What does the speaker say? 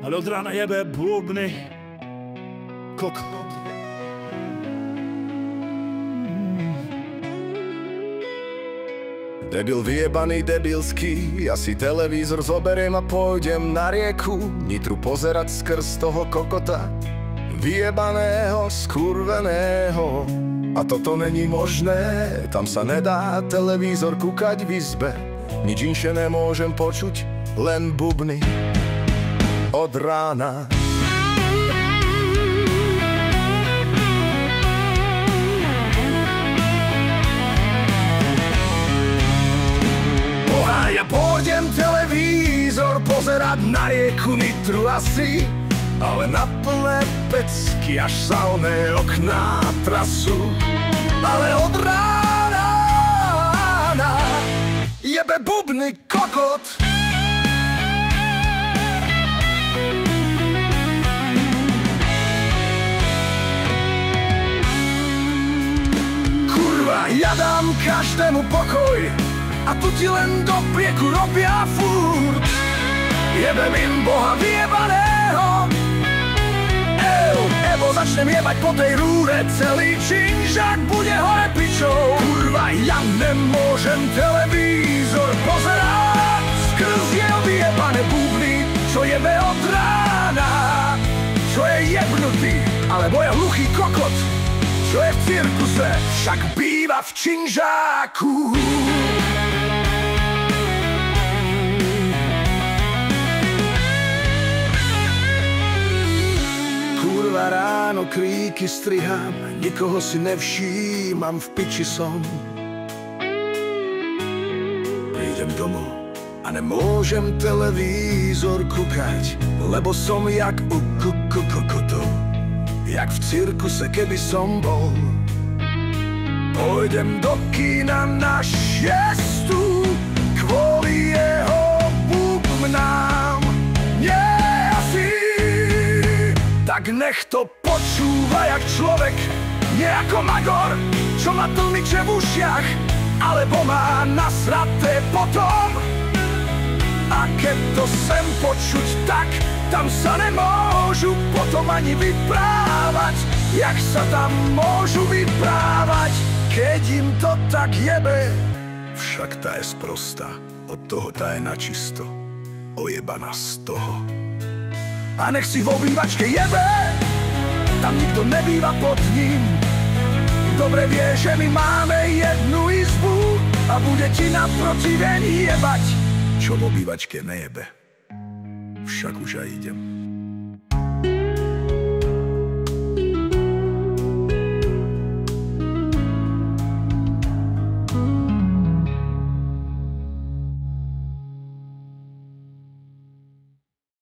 ale od rána jebe bubny. Kokot. Debil vyjebaný, debilský, ja si televízor zoberiem a pôjdem na rieku Nitru pozerať skrz toho kokota vyjebaného, skurveného. A toto není možné, tam sa nedá televízor kúkať v izbe. Nič inšie nemôžem počuť, len bubny od rána. Ja pôjdem televízor pozerať na rieku Nitru asi, ale na plné pecky, až sa oné okná trasú. Ale od rána jebe bubny kokot. Kurva, ja dám každému pokoj, a tu ti len do prieku robia furt. Jebem im Boha vyjebaného. Evo začnem jebať po tej rúre, celý činžák bude hore pičou. Kurva, ja nemôžem televízor pozerať skrz jeho vyjebané bubny, čo jebe od rána, čo je jebnutý, alebo je hluchý kokot, čo je v cirkuse, však býva v činžáku. Kurva, ráno kríky strihám, nikoho si nevšímam, v piči som. Prídem domov a nemôžem televízor kúkať, lebo som jak u kokotov, jak v cirkuse, keby som bol. Pôjdem do kína na šiestu kvôli jeho bubnám. Tak nech to počúva jak človek, nie ako magor, čo má tlmiče v ušiach, alebo má nasraté potom. A keď to sem počuť, tak tam sa nemôžu potom ani vyprávať, jak sa tam môžu vyprávať, keď im to tak jebe. Však tá je sprostá, od toho tá je načisto, ojebaná z toho. A nech si v obývačke jebe, tam nikto nebýva pod ním. Dobre vie, že my máme jednu izbu a bude ti naproti deň jebať, čo v obývačke nejebe. Však už aj idem.